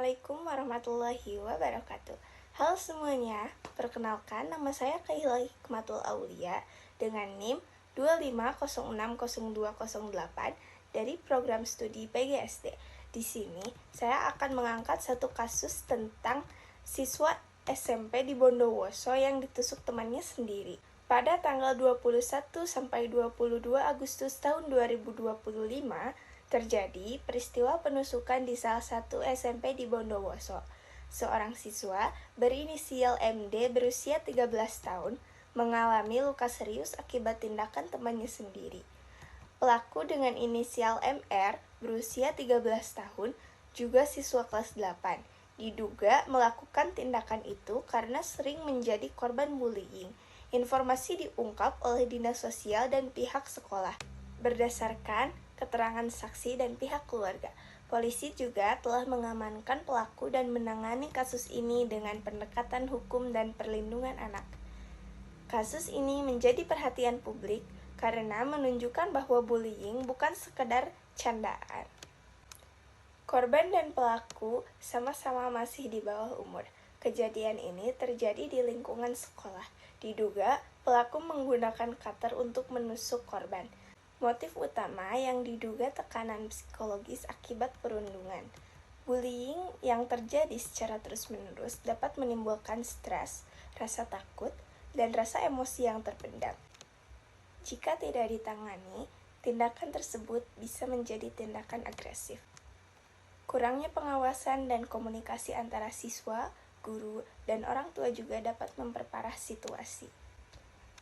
Assalamualaikum warahmatullahi wabarakatuh. Halo semuanya, perkenalkan nama saya Kaila Hikmatul Aulia dengan NIM 2506028 dari program studi PGSD. Di sini saya akan mengangkat satu kasus tentang siswa SMP di Bondowoso yang ditusuk temannya sendiri. Pada tanggal 21 sampai 22 Agustus tahun 2025, terjadi peristiwa penusukan di salah satu SMP di Bondowoso. Seorang siswa berinisial MD berusia 13 tahun mengalami luka serius akibat tindakan temannya sendiri. Pelaku dengan inisial MR berusia 13 tahun juga siswa kelas 8. Diduga melakukan tindakan itu karena sering menjadi korban bullying. Informasi diungkap oleh Dinas Sosial dan pihak sekolah. Berdasarkan keterangan saksi dan pihak keluarga, polisi juga telah mengamankan pelaku dan menangani kasus ini dengan pendekatan hukum dan perlindungan anak. Kasus ini menjadi perhatian publik karena menunjukkan bahwa bullying bukan sekedar candaan. Korban dan pelaku sama-sama masih di bawah umur. Kejadian ini terjadi di lingkungan sekolah. Diduga pelaku menggunakan cutter untuk menusuk korban. Motif utama yang diduga tekanan psikologis akibat perundungan. Bullying yang terjadi secara terus-menerus dapat menimbulkan stres, rasa takut, dan rasa emosi yang terpendam. Jika tidak ditangani, tindakan tersebut bisa menjadi tindakan agresif. Kurangnya pengawasan dan komunikasi antara siswa, guru, dan orang tua juga dapat memperparah situasi.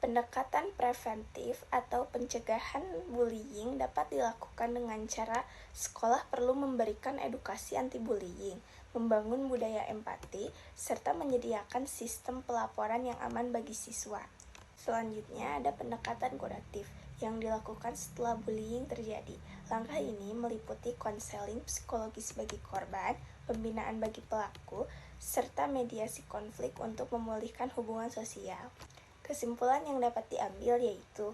Pendekatan preventif atau pencegahan bullying dapat dilakukan dengan cara sekolah perlu memberikan edukasi anti-bullying, membangun budaya empati, serta menyediakan sistem pelaporan yang aman bagi siswa. Selanjutnya ada pendekatan kuratif yang dilakukan setelah bullying terjadi. Langkah ini meliputi konseling psikologis bagi korban, pembinaan bagi pelaku, serta mediasi konflik untuk memulihkan hubungan sosial. Kesimpulan yang dapat diambil yaitu,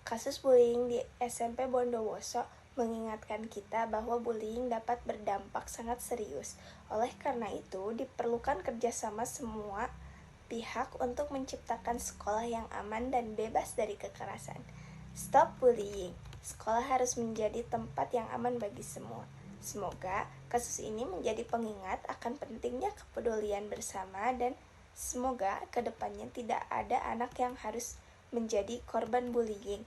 kasus bullying di SMP Bondowoso mengingatkan kita bahwa bullying dapat berdampak sangat serius. Oleh karena itu, diperlukan kerjasama semua pihak untuk menciptakan sekolah yang aman dan bebas dari kekerasan. Stop bullying. Sekolah harus menjadi tempat yang aman bagi semua. Semoga kasus ini menjadi pengingat akan pentingnya kepedulian bersama dan semoga kedepannya tidak ada anak yang harus menjadi korban bullying.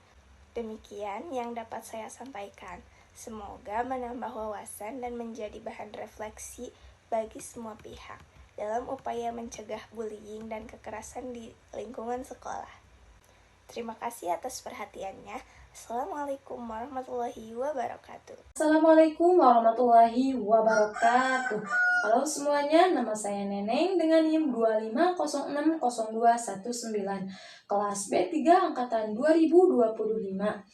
Demikian yang dapat saya sampaikan. Semoga menambah wawasan dan menjadi bahan refleksi bagi semua pihak dalam upaya mencegah bullying dan kekerasan di lingkungan sekolah. Terima kasih atas perhatiannya. Assalamualaikum warahmatullahi wabarakatuh. Assalamualaikum warahmatullahi wabarakatuh. Halo semuanya, nama saya Neneng dengan NIM 250600219, kelas B3 angkatan 2025.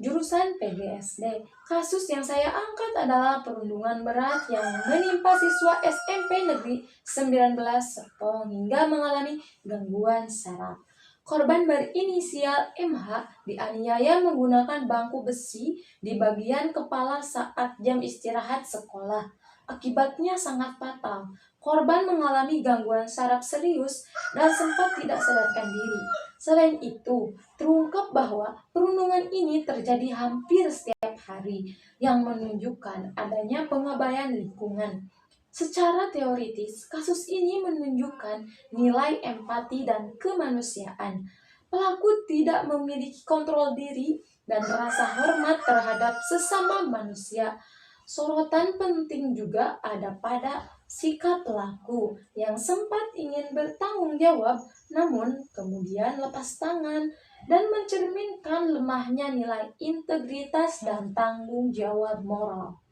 Jurusan PGSD. Kasus yang saya angkat adalah perundungan berat yang menimpa siswa SMP Negeri 19 Serpong hingga mengalami gangguan saraf. Korban berinisial MH dianiaya menggunakan bangku besi di bagian kepala saat jam istirahat sekolah. Akibatnya sangat fatal. Korban mengalami gangguan saraf serius dan sempat tidak sadarkan diri. Selain itu, terungkap bahwa perundungan ini terjadi hampir setiap hari, yang menunjukkan adanya pengabaian lingkungan. Secara teoritis, kasus ini menunjukkan nilai empati dan kemanusiaan. Pelaku tidak memiliki kontrol diri dan rasa hormat terhadap sesama manusia. Sorotan penting juga ada pada sikap pelaku yang sempat ingin bertanggung jawab namun kemudian lepas tangan dan mencerminkan lemahnya nilai integritas dan tanggung jawab moral.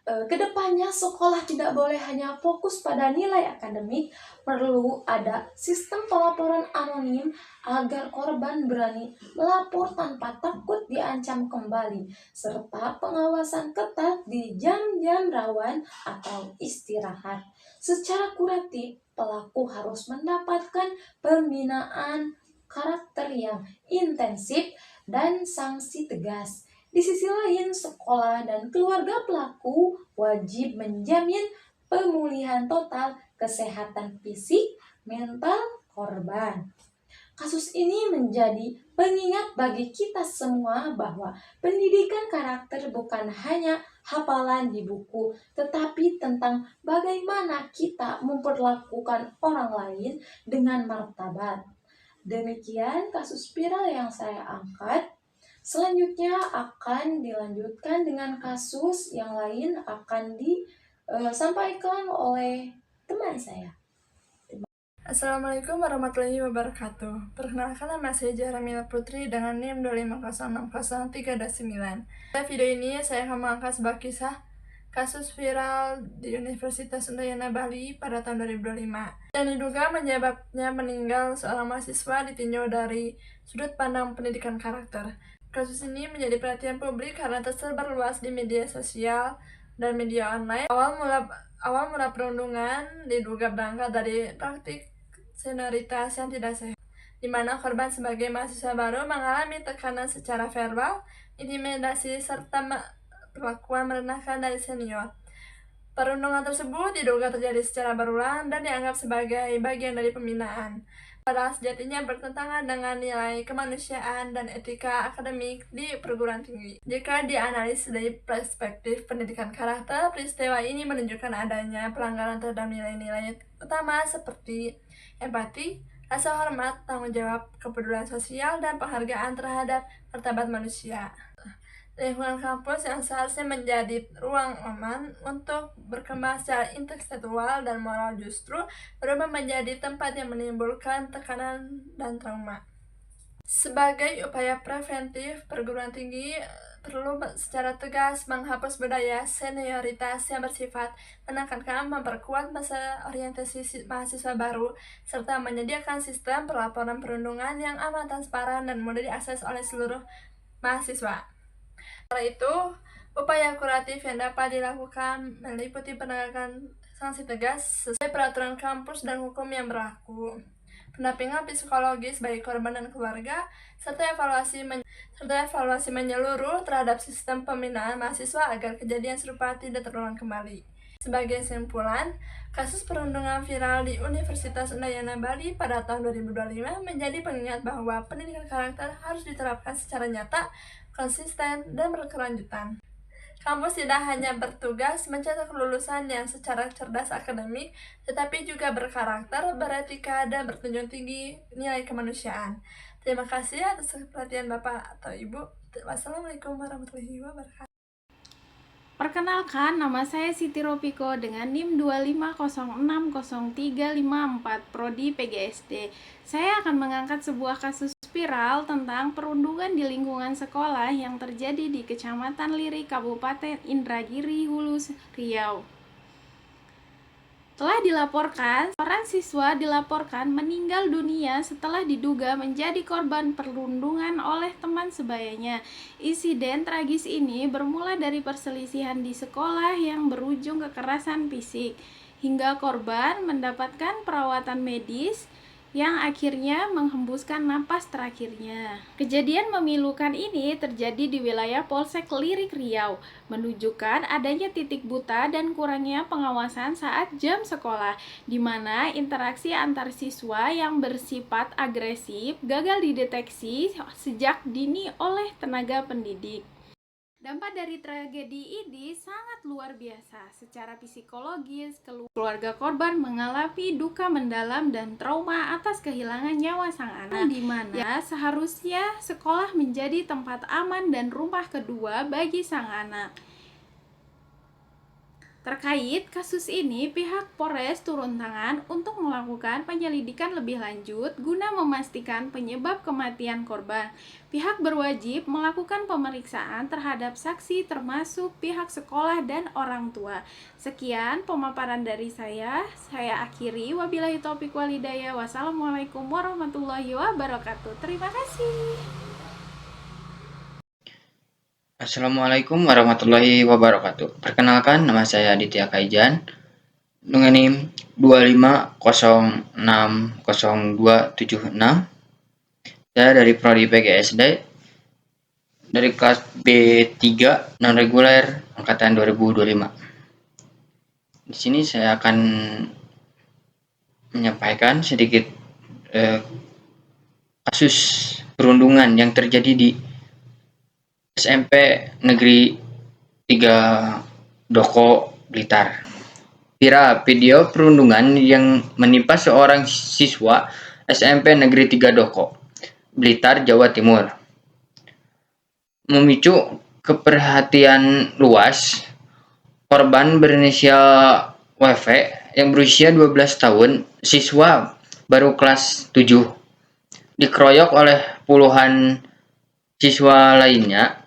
Kedepannya sekolah tidak boleh hanya fokus pada nilai akademik, perlu ada sistem pelaporan anonim agar korban berani melapor tanpa takut diancam kembali, serta pengawasan ketat di jam-jam rawan atau istirahat. Secara kuratif, pelaku harus mendapatkan pembinaan karakter yang intensif dan sanksi tegas. Di sisi lain, sekolah dan keluarga pelaku wajib menjamin pemulihan total kesehatan fisik, mental korban. Kasus ini menjadi pengingat bagi kita semua bahwa pendidikan karakter bukan hanya hafalan di buku, tetapi tentang bagaimana kita memperlakukan orang lain dengan martabat. Demikian kasus viral yang saya angkat. Selanjutnya akan dilanjutkan dengan kasus yang lain akan disampaikan oleh teman saya. Assalamualaikum warahmatullahi wabarakatuh. Perkenalkan, nama saya Jaramila Putri dengan NIM 250600329. Pada video ini saya akan mengangkat sebuah kisah kasus viral di Universitas Udayana Bali pada tahun 2025 yang diduga menyebabnya meninggal seorang mahasiswa ditinjau dari sudut pandang pendidikan karakter. Kasus ini menjadi perhatian publik karena tersebar luas di media sosial dan media online. Awal mula perundungan diduga berangkat dari praktik senioritas yang tidak sehat, di mana korban sebagai mahasiswa baru mengalami tekanan secara verbal, intimidasi, serta perlakuan merendahkan dari senior. Perundungan tersebut diduga terjadi secara berulang dan dianggap sebagai bagian dari pembinaan, padahal sejatinya bertentangan dengan nilai kemanusiaan dan etika akademik di perguruan tinggi. Jika dianalisis dari perspektif pendidikan karakter, peristiwa ini menunjukkan adanya pelanggaran terhadap nilai-nilai utama seperti empati, rasa hormat, tanggung jawab, kepedulian sosial, dan penghargaan terhadap martabat manusia. Lingkungan kampus yang seharusnya menjadi ruang aman untuk berkembang secara intelektual dan moral justru berubah menjadi tempat yang menimbulkan tekanan dan trauma. Sebagai upaya preventif, perguruan tinggi perlu secara tegas menghapus budaya senioritas yang bersifat menekankan, memperkuat masa orientasi mahasiswa baru, serta menyediakan sistem pelaporan perundungan yang aman, transparan, dan mudah diakses oleh seluruh mahasiswa. Setelah itu, upaya kuratif yang dapat dilakukan meliputi penegakan sanksi tegas sesuai peraturan kampus dan hukum yang berlaku, pendampingan psikologis bagi korban dan keluarga, serta evaluasi menyeluruh terhadap sistem pembinaan mahasiswa agar kejadian serupa tidak terulang kembali. Sebagai kesimpulan, kasus perundungan viral di Universitas Udayana Bali pada tahun 2025 menjadi pengingat bahwa pendidikan karakter harus diterapkan secara nyata, konsisten, dan berkelanjutan. Kampus tidak hanya bertugas mencetak lulusan yang secara cerdas akademik, tetapi juga berkarakter, beretika, dan berjunjung tinggi nilai kemanusiaan. Terima kasih atas perhatian Bapak atau Ibu. Wassalamualaikum warahmatullahi wabarakatuh. Perkenalkan, nama saya Siti Ropiko dengan NIM 250600354 Prodi PGSD. Saya akan mengangkat sebuah kasus viral tentang perundungan di lingkungan sekolah yang terjadi di Kecamatan Liri, Kabupaten Indragiri, Hulu, Riau. Telah dilaporkan, seorang siswa dilaporkan meninggal dunia setelah diduga menjadi korban perundungan oleh teman sebayanya. Insiden tragis ini bermula dari perselisihan di sekolah yang berujung kekerasan fisik, hingga korban mendapatkan perawatan medis yang akhirnya menghembuskan napas terakhirnya. Kejadian memilukan ini terjadi di wilayah Polsek Lirik, Riau, menunjukkan adanya titik buta dan kurangnya pengawasan saat jam sekolah, di mana interaksi antar siswa yang bersifat agresif gagal dideteksi sejak dini oleh tenaga pendidik. Dampak dari tragedi ini sangat luar biasa. Secara psikologis, keluarga korban mengalami duka mendalam dan trauma atas kehilangan nyawa sang anak, di mana seharusnya sekolah menjadi tempat aman dan rumah kedua bagi sang anak. Terkait kasus ini, pihak Polres turun tangan untuk melakukan penyelidikan lebih lanjut guna memastikan penyebab kematian korban. Pihak berwajib melakukan pemeriksaan terhadap saksi termasuk pihak sekolah dan orang tua. Sekian pemaparan dari saya akhiri. Wabillahi taufiq wal hidayah. Wassalamualaikum warahmatullahi wabarakatuh. Terima kasih. Assalamualaikum warahmatullahi wabarakatuh. Perkenalkan, nama saya Aditya Kaijan dengan NIM 250600276. Saya dari Prodi PGSD dari kelas B3 non reguler angkatan 2025. Di sini saya akan menyampaikan sedikit kasus perundungan yang terjadi di SMP Negeri 3 Doko, Blitar. Viral video perundungan yang menimpa seorang siswa SMP Negeri 3 Doko, Blitar, Jawa Timur, memicu keperhatian luas. Korban berinisial WV yang berusia 12 tahun, siswa baru kelas 7, dikeroyok oleh puluhan siswa lainnya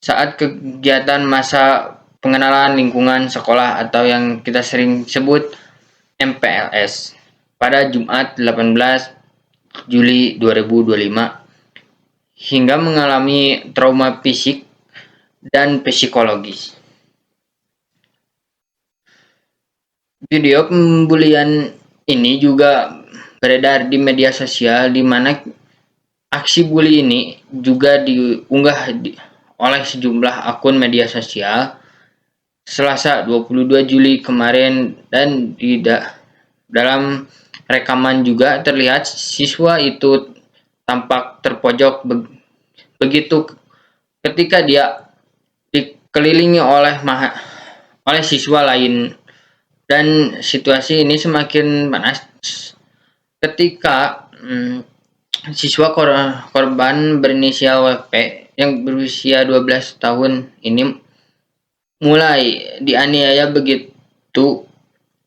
saat kegiatan masa pengenalan lingkungan sekolah atau yang kita sering sebut MPLS pada Jumat 18 Juli 2025 hingga mengalami trauma fisik dan psikologis. Video pembulian ini juga beredar di media sosial, di mana aksi bully ini juga diunggah oleh sejumlah akun media sosial Selasa 22 Juli kemarin, dan dalam rekaman juga terlihat siswa itu tampak terpojok begitu ketika dia dikelilingi oleh siswa lain. Dan situasi ini semakin panas ketika siswa korban berinisial WP yang berusia 12 tahun ini mulai dianiaya begitu,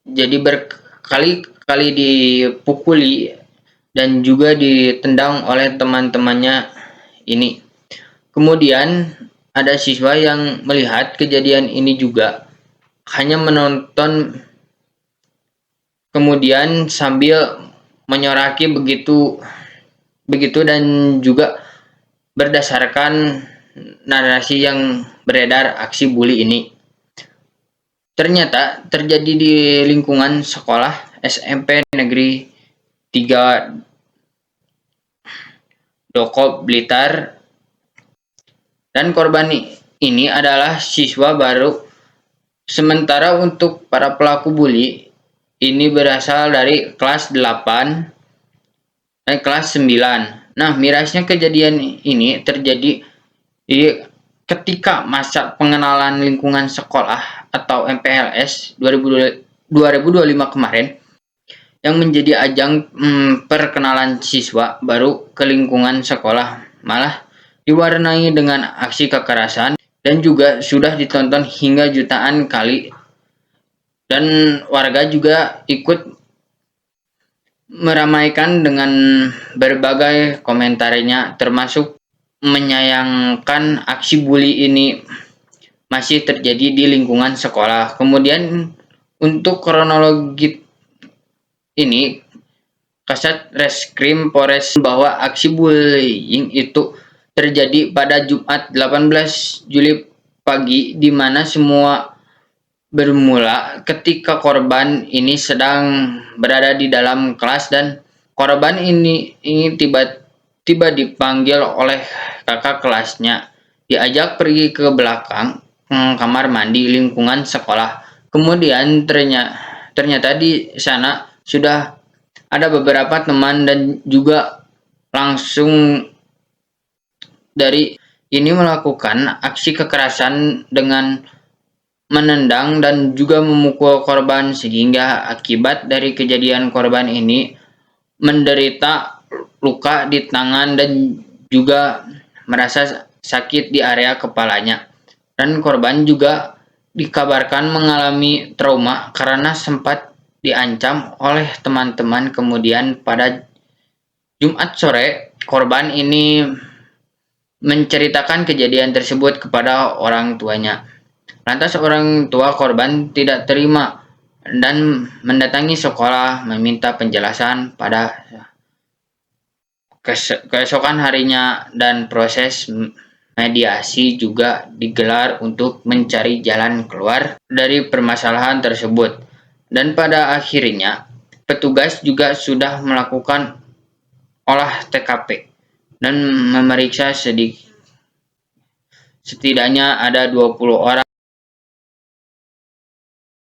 jadi berkali-kali dipukuli dan juga ditendang oleh teman-temannya ini. Kemudian ada siswa yang melihat kejadian ini juga hanya menonton, kemudian sambil menyoraki begitu dan juga berdasarkan narasi yang beredar, aksi bully ini ternyata terjadi di lingkungan sekolah SMP Negeri 3 Doko, Blitar, dan korban ini adalah siswa baru. Sementara untuk para pelaku bully ini berasal dari kelas 8 dan kelas 9. Nah, mirisnya kejadian ini terjadi ketika masa pengenalan lingkungan sekolah atau MPLS 2025 kemarin, yang menjadi ajang perkenalan siswa baru ke lingkungan sekolah malah diwarnai dengan aksi kekerasan dan juga sudah ditonton hingga jutaan kali, dan warga juga ikut meramaikan dengan berbagai komentarnya, termasuk menyayangkan aksi bully ini masih terjadi di lingkungan sekolah. Kemudian untuk kronologi ini, Kasat Reskrim Polres bahwa aksi bullying itu terjadi pada Jumat 18 Juli pagi, di mana semua bermula ketika korban ini sedang berada di dalam kelas, dan korban ini tiba-tiba dipanggil oleh kakak kelasnya, diajak pergi ke belakang kamar mandi lingkungan sekolah. Kemudian ternyata di sana sudah ada beberapa teman dan juga langsung dari ini melakukan aksi kekerasan dengan menendang dan juga memukul korban, sehingga akibat dari kejadian korban ini menderita luka di tangan dan juga merasa sakit di area kepalanya. Dan korban juga dikabarkan mengalami trauma karena sempat diancam oleh teman-teman. Kemudian pada Jumat sore, korban ini menceritakan kejadian tersebut kepada orang tuanya. Lantas orang tua korban tidak terima dan mendatangi sekolah meminta penjelasan pada keesokan harinya, dan proses mediasi juga digelar untuk mencari jalan keluar dari permasalahan tersebut. Dan pada akhirnya petugas juga sudah melakukan olah TKP dan memeriksa setidaknya ada 20 orang